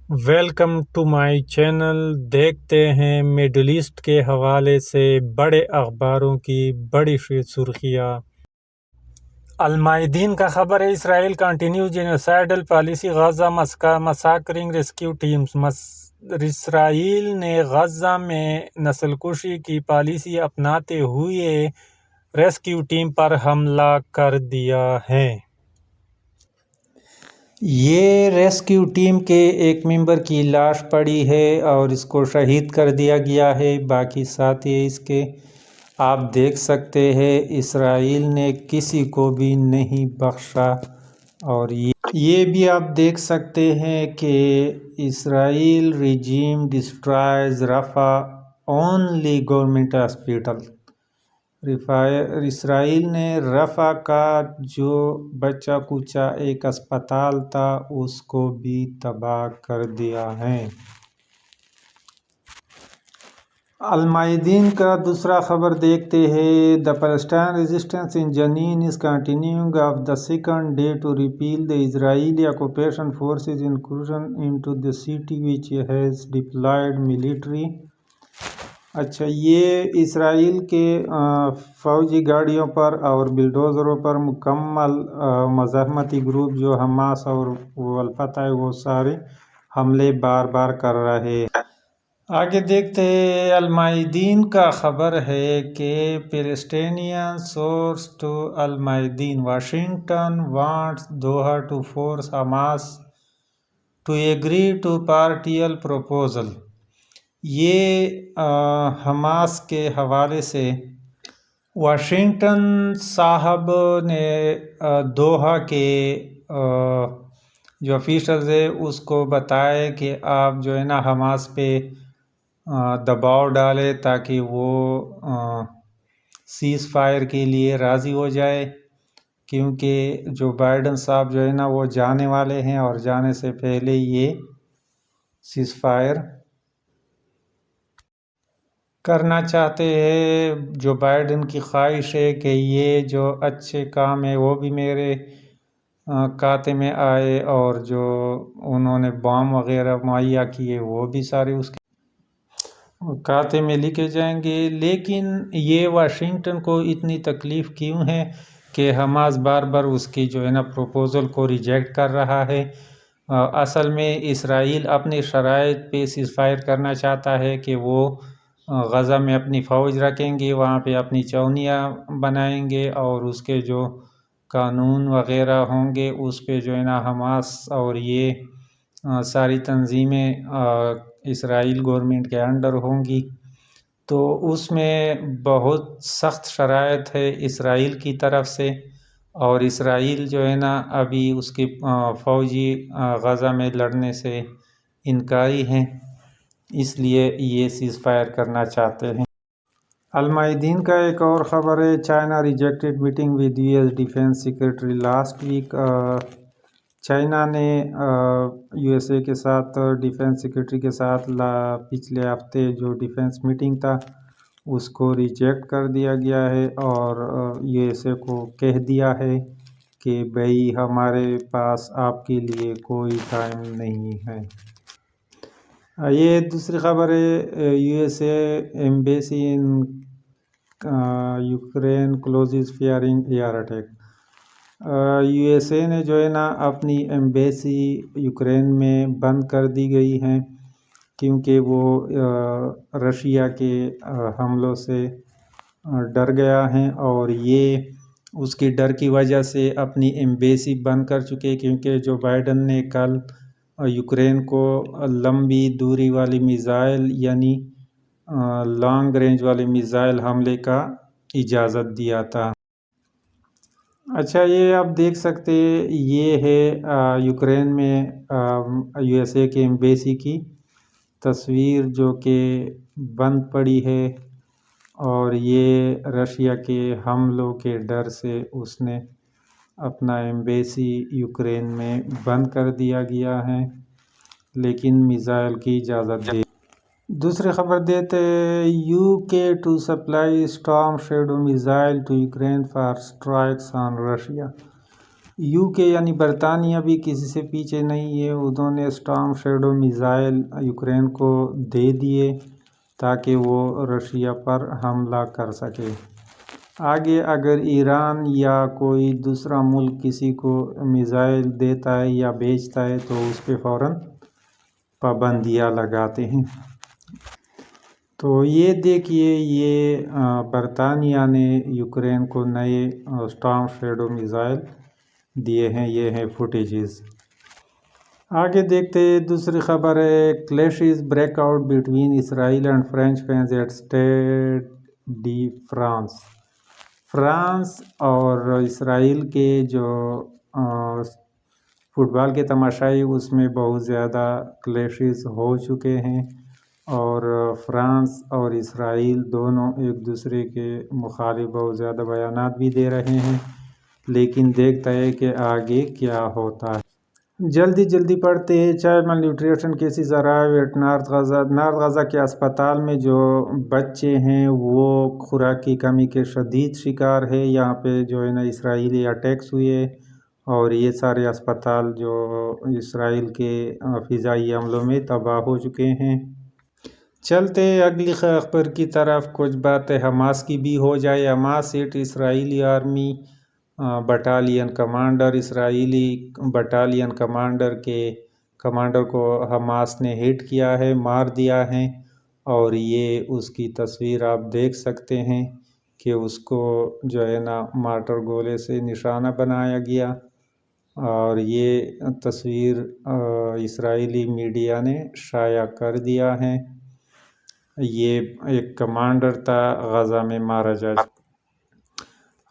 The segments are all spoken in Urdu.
Welcome to my channel. دیکھتے ہیں مڈل ایسٹ کے حوالے سے بڑے اخباروں کی بڑی سرخیاں۔ المیادین کا خبر ہے، Israel continue genocidal policy Gaza massacring rescue teams. Israel نے غزہ میں نسل کشی کی پالیسی اپناتے ہوئے ریسکیو ٹیم پر حملہ کر دیا ہے۔ یہ ریسکیو ٹیم کے ایک ممبر کی لاش پڑی ہے اور اس کو شہید کر دیا گیا ہے۔ باقی ساتھی اس کے آپ دیکھ سکتے ہیں، اسرائیل نے کسی کو بھی نہیں بخشا۔ اور یہ بھی آپ دیکھ سکتے ہیں کہ Israel regime destroys Rafah only government hospital. Israel نے رفح کا جو بچہ کچا ایک اسپتال تھا اس کو بھی تباہ کر دیا ہے۔ المیادین کا دوسرا خبر دیکھتے ہیں۔ The Palestinian resistance in Jenin is continuing on the second day to repel the Israeli occupation forces' incursion into the city which has deployed military۔ اچھا، یہ اسرائیل کے فوجی گاڑیوں پر اور بلڈوزروں پر مکمل مزاحمتی گروپ جو حماس اور الفتح وہ سارے حملے بار بار کر رہے ہیں۔ آگے دیکھتے ہیں، المیادین کا خبر ہے کہ Palestinian source to Al Mayadeen, Washington wants Doha to force Hamas to agree to partial proposal. یہ حماس کے حوالے سے واشنگٹن صاحب نے دوحہ کے جو آفیشلز ہے اس کو بتایا کہ آپ جو ہے نا حماس پہ دباؤ ڈالے تاکہ وہ سیز فائر کے لیے راضی ہو جائے، کیونکہ جو بائیڈن صاحب جو ہے نا وہ جانے والے ہیں اور جانے سے پہلے یہ سیز فائر کرنا چاہتے ہیں۔ جو بائیڈن کی خواہش ہے کہ یہ جو اچھے کام ہے وہ بھی میرے کھاتے میں آئے اور جو انہوں نے بام وغیرہ مہیا کیے وہ بھی سارے اس کے کھاتے میں لکھے جائیں گے۔ لیکن یہ واشنگٹن کو اتنی تکلیف کیوں ہے کہ حماس بار بار اس کی جو ہے نا پروپوزل کو ریجیکٹ کر رہا ہے؟ اصل میں اسرائیل اپنی شرائط پہ سیز فائر کرنا چاہتا ہے کہ وہ غزہ میں اپنی فوج رکھیں گے، وہاں پہ اپنی چونیاں بنائیں گے اور اس کے جو قانون وغیرہ ہوں گے اس پہ جو ہے نا حماس اور یہ ساری تنظیمیں اسرائیل گورنمنٹ کے انڈر ہوں گی۔ تو اس میں بہت سخت شرائط ہے اسرائیل کی طرف سے، اور اسرائیل جو ہے نا ابھی اس کی فوجی غزہ میں لڑنے سے انکاری ہیں، اس لیے یہ سیز فائر کرنا چاہتے ہیں۔ المیادین کا ایک اور خبر ہے، China rejected meeting with U S defence secretary last week. China نے یو ایس اے کے ساتھ ڈیفینس سیکرٹری کے ساتھ پچھلے ہفتے جو ڈیفینس میٹنگ تھا اس کو ریجیکٹ کر دیا گیا ہے اور یو ایس اے کو کہہ دیا ہے کہ بھئی ہمارے پاس آپ کے لیے کوئی ٹائم نہیں ہے۔ یہ دوسری خبر ہے، U S A embassy in Ukraine closes fearing air attack. U S A نے جو ہے نا اپنی ایمبیسی یوکرین میں بند کر دی گئی ہیں کیونکہ وہ رشیا کے حملوں سے ڈر گیا ہے اور یہ اس کی ڈر کی وجہ سے اپنی ایمبیسی بند کر چکے، کیونکہ جو بائیڈن نے کل یوکرین کو لمبی دوری والی میزائل یعنی لانگ رینج والی میزائل حملے کا اجازت دیا تھا۔ اچھا، یہ آپ دیکھ سکتے یہ ہے یوکرین میں یو ایس اے کے ایمبیسی کی تصویر جو کہ بند پڑی ہے، اور یہ رشیا کے حملوں کے ڈر سے اس نے اپنا ایمبیسی یوکرین میں بند کر دیا گیا ہے، لیکن میزائل کی اجازت دے۔ دوسری خبر دیتے U K to supply storm shadow missile to Ukraine for strikes on Russia. UK یعنی برطانیہ بھی کسی سے پیچھے نہیں ہے، انہوں نے اسٹارم شیڈو میزائل یوکرین کو دے دیے تاکہ وہ رشیا پر حملہ کر سکے۔ آگے اگر ایران یا کوئی دوسرا ملک کسی کو میزائل دیتا ہے یا بیچتا ہے تو اس پہ فوراً پابندیاں لگاتے ہیں۔ تو یہ دیکھیے، یہ برطانیہ نے یوکرین کو نئے اسٹارم شیڈو میزائل دیے ہیں، یہ ہیں فوٹیجز۔ آگے دیکھتے دوسری خبر ہے، clashes break out between Israel and French fans at Stade de France. France اور اسرائیل کے جو فٹ بال کے تماشائی، اس میں بہت زیادہ کلیشز ہو چکے ہیں، اور فرانس اور اسرائیل دونوں ایک دوسرے کے مخالف بہت زیادہ بیانات بھی دے رہے ہیں، لیکن دیکھتا ہے کہ آگے کیا ہوتا ہے۔ جلدی پڑھتے ہیں، child malnutrition cases arrive at north Gaza. North Gaza کے اسپتال میں جو بچے ہیں وہ خوراک کی کمی کے شدید شکار ہے۔ یہاں پہ جو ہے نا اسرائیلی اٹیکس ہوئے اور یہ سارے اسپتال جو اسرائیل کے فضائی حملوں میں تباہ ہو چکے ہیں۔ چلتے اگلی خبر کی طرف، کچھ باتیں حماس کی بھی ہو جائے۔ حماس ایک اسرائیلی آرمی بٹالین کمانڈر، اسرائیلی بٹالین کمانڈر کو حماس نے ہٹ کیا ہے، مار دیا ہے، اور یہ اس کی تصویر آپ دیکھ سکتے ہیں کہ اس کو جو ہے نا مارٹر گولے سے نشانہ بنایا گیا، اور یہ تصویر اسرائیلی میڈیا نے شائع کر دیا ہے۔ یہ ایک کمانڈر تھا، غزہ میں مارا جا چکا۔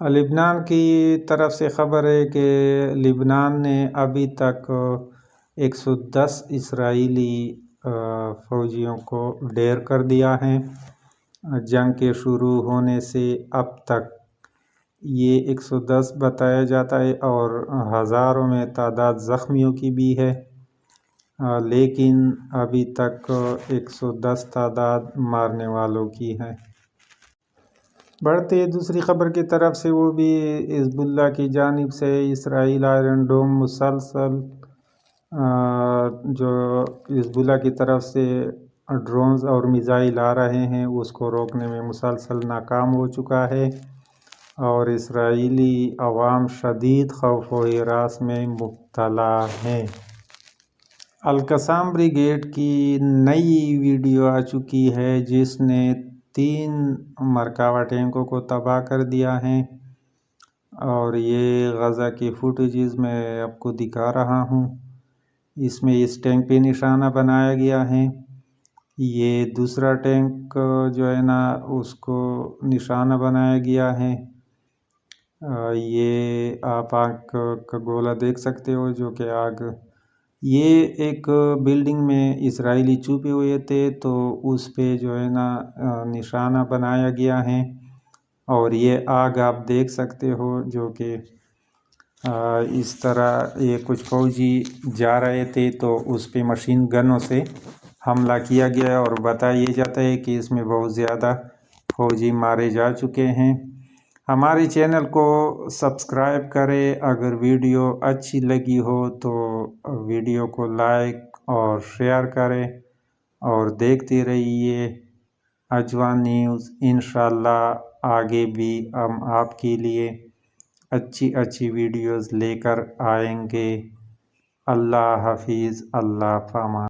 لبنان کی طرف سے خبر ہے کہ لبنان نے ابھی تک 110 اسرائیلی فوجیوں کو ڈھیر کر دیا ہے۔ جنگ کے شروع ہونے سے اب تک یہ 110 بتایا جاتا ہے، اور ہزاروں میں تعداد زخمیوں کی بھی ہے، لیکن ابھی تک 110 تعداد مارنے والوں کی ہے۔ بڑھتے دوسری خبر کی طرف سے، وہ بھی حزب اللہ کی جانب سے اسرائیل آئرن ڈوم مسلسل جو حزب اللہ کی طرف سے ڈرونز اور میزائل آ رہے ہیں اس کو روکنے میں مسلسل ناکام ہو چکا ہے، اور اسرائیلی عوام شدید خوف و ہراس میں مبتلا ہیں۔ القسام بریگیڈ کی نئی ویڈیو آ چکی ہے جس نے 3 مرکاوا ٹینکوں کو تباہ کر دیا ہے، اور یہ غزہ کی فوٹیجز میں آپ کو دکھا رہا ہوں۔ اس میں اس ٹینک پہ نشانہ بنایا گیا ہے، یہ دوسرا ٹینک جو ہے نا اس کو نشانہ بنایا گیا ہے۔ یہ آپ آگ کا گولہ دیکھ سکتے ہو جو کہ آگ، یہ ایک بلڈنگ میں اسرائیلی چھپے ہوئے تھے تو اس پہ جو ہے نا نشانہ بنایا گیا ہے، اور یہ آگ آپ دیکھ سکتے ہو جو کہ اس طرح یہ کچھ فوجی جا رہے تھے تو اس پہ مشین گنوں سے حملہ کیا گیا، اور بتایا جاتا ہے کہ اس میں بہت زیادہ فوجی مارے جا چکے ہیں۔ ہمارے چینل کو سبسکرائب کریں، اگر ویڈیو اچھی لگی ہو تو ویڈیو کو لائک اور شیئر کریں، اور دیکھتے رہیے اجوان نیوز۔ انشاءاللہ آگے بھی ہم آپ کے لیے اچھی ویڈیوز لے کر آئیں گے۔ اللہ حافظ، اللہ پامان۔